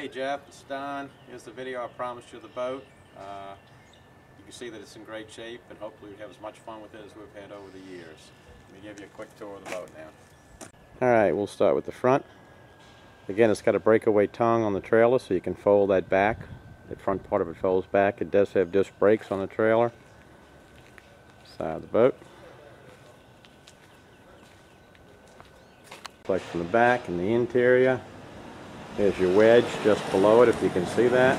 Hey Jeff, it's Don. Here's the video I promised you of the boat. You can see that it's in great shape, and hopefully we have as much fun with it as we've had over the years. Let me give you a quick tour of the boat now. Alright, we'll start with the front. Again, it's got a breakaway tongue on the trailer, so you can fold that back. The front part of it folds back. It does have disc brakes on the trailer. Side of the boat. Like from the back and the interior. There's your wedge just below it, if you can see that.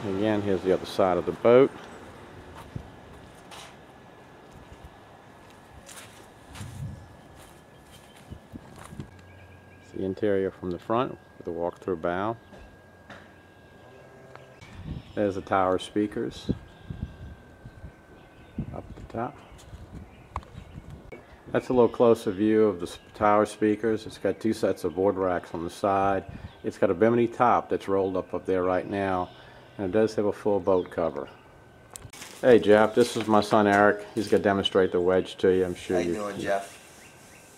Again, here's the other side of the boat. It's the interior from the front with a walk-through bow. There's the tower speakers up at the top. That's a little closer view of the tower speakers. It's got two sets of board racks on the side. It's got a bimini top that's rolled up there right now, and it does have a full boat cover. Hey Jeff, this is my son Eric. He's going to demonstrate the wedge to you. I'm sure How you doing, Jeff?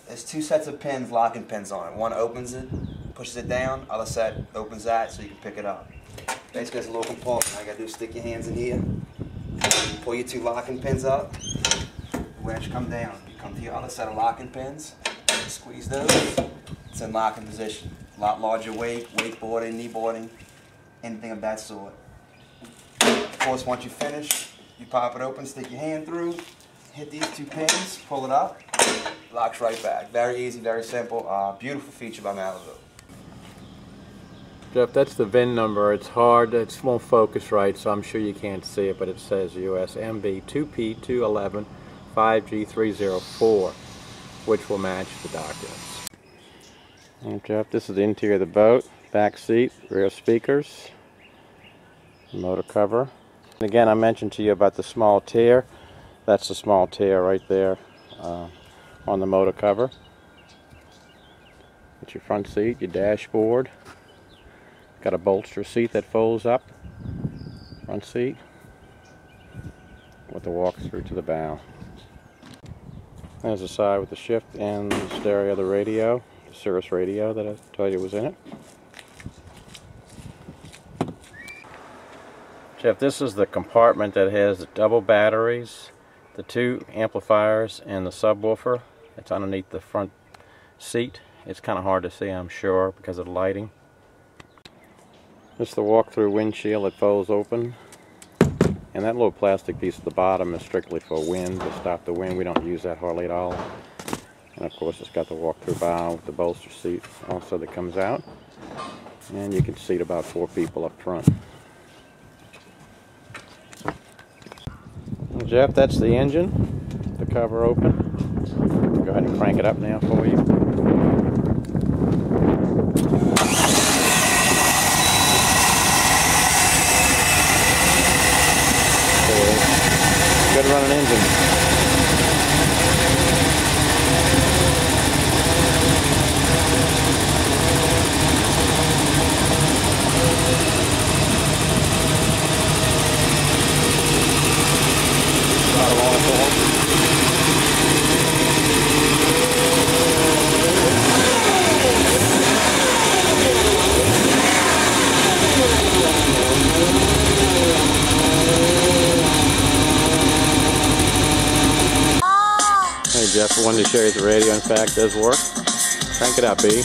There's two sets of pins, locking pins on it. One opens it, pushes it down. Other set opens that so you can pick it up. Basically, it's a little compartment. All you got to do is stick your hands in here, pull your two locking pins up, the wedge come down. Come to your other set of locking pins, squeeze those, it's in locking position. A lot larger weight, wakeboarding, kneeboarding, anything of that sort. Of course, once you finish, you pop it open, stick your hand through, hit these two pins, pull it up, locks right back. Very easy, very simple, beautiful feature by Mailbu. Jeff, that's the VIN number. It's hard, it won't focus right, so I'm sure you can't see it, but it says USMB 2P211 5G304, which will match the documents. And Jeff, this is the interior of the boat, back seat, rear speakers, motor cover. And again, I mentioned to you about the small tear. That's the small tear right there on the motor cover. It's your front seat, your dashboard. Got a bolster seat that folds up, front seat, with the walk-through to the bow. There's the side with the shift and the stereo of the radio, the Sirius radio that I told you was in it. Jeff, this is the compartment that has the double batteries, the two amplifiers, and the subwoofer. It's underneath the front seat. It's kind of hard to see, I'm sure, because of the lighting. This is the walk-through windshield that folds open. And that little plastic piece at the bottom is strictly for wind, to stop the wind. We don't use that hardly at all. And of course it's got the walk-through bow with the bolster seat also that comes out. And you can seat about 4 people up front. Well, Jeff, that's the engine. The cover open. Go ahead and crank it up now for you. Good running engine. Hey Jeff, I wanted to show you the radio in fact does work. Crank it up, B.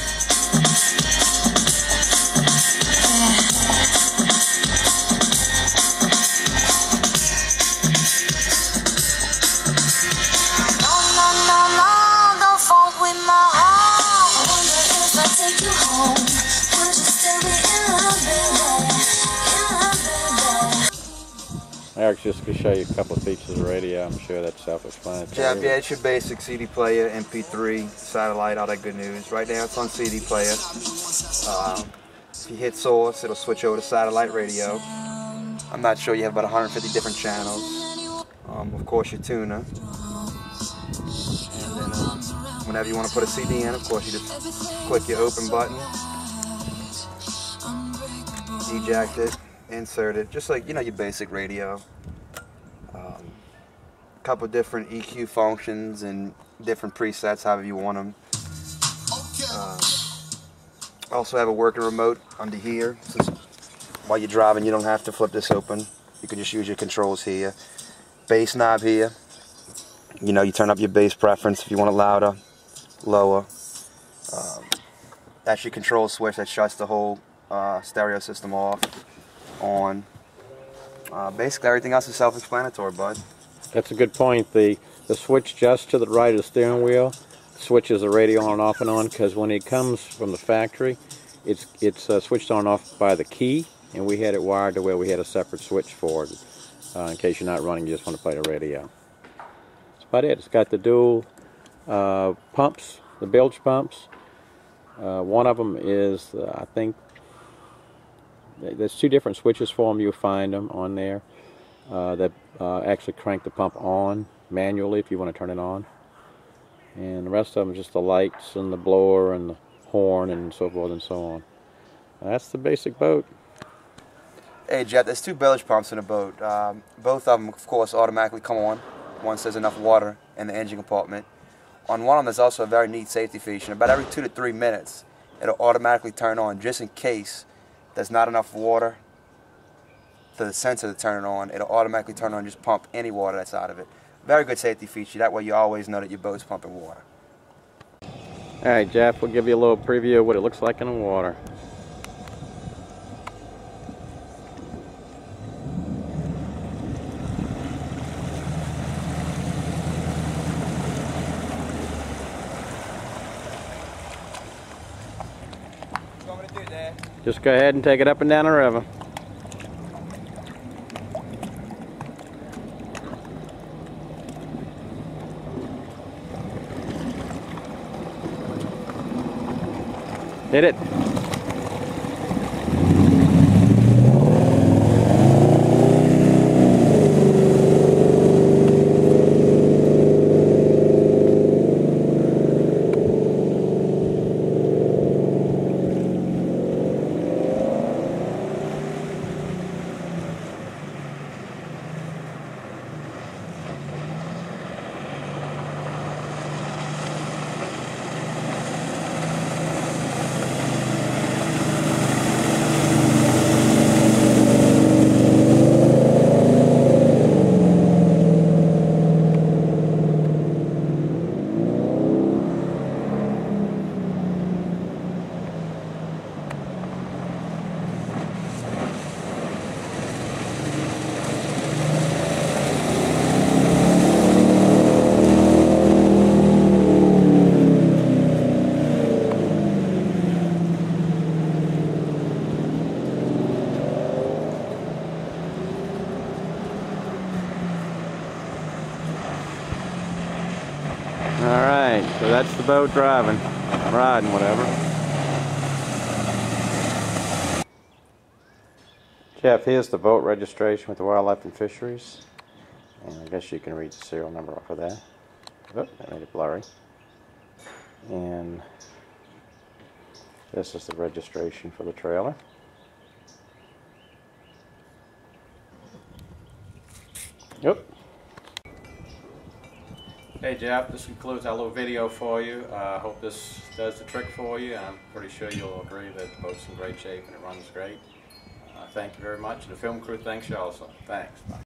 Eric's just going to show you a couple of features of the radio. I'm sure that's self-explanatory. Jeff, yeah, it's your basic CD player, MP3, satellite, all that good news. Right now it's on CD player. If you hit source, it'll switch over to satellite radio. I'm not sure, you have about 150 different channels. Of course your tuner. And then whenever you want to put a CD in, of course you just click your open button. Eject it. Insert it, just like, you know, your basic radio. Couple different EQ functions and different presets, however you want them. Also have a working remote under here. So while you're driving, you don't have to flip this open. You can just use your controls here. Bass knob here. You know, you turn up your bass preference if you want it louder, lower. That's your control switch that shuts the whole stereo system off, on. Basically everything else is self-explanatory, bud. That's a good point. The switch just to the right of the steering wheel switches the radio on and on, because when it comes from the factory, it's switched on and off by the key, and we had it wired to where we had a separate switch for it. In case you're not running, you just want to play the radio. That's about it. It's got the dual pumps, the bilge pumps. One of them is, I think, there's 2 different switches for them. You'll find them on there that actually crank the pump on manually if you want to turn it on. And the rest of them just the lights and the blower and the horn and so forth and so on. That's the basic boat. Hey Jeff, there's 2 bilge pumps in the boat. Both of them, of course, automatically come on once there's enough water in the engine compartment. On one of them, there's also a very neat safety feature. About every 2 to 3 minutes, it'll automatically turn on just in case there's not enough water for the sensor to turn it on. It'll automatically turn on and just pump any water that's out of it. Very good safety feature. That way you always know that your boat's pumping water. Alright, Jeff, we'll give you a little preview of what it looks like in the water. What do you want me to do, Dad? Just go ahead and take it up and down the river. Hit it. Alright, so that's the boat driving, riding, whatever. Jeff, here's the boat registration with the Wildlife and Fisheries. And I guess you can read the serial number off of that. Oh, that made it blurry. And this is the registration for the trailer. Yep. Hey Jeff, this concludes our little video for you. I hope this does the trick for you. I'm pretty sure you'll agree that the boat's in great shape and it runs great. Thank you very much. And the film crew thanks you also. Thanks. Bye.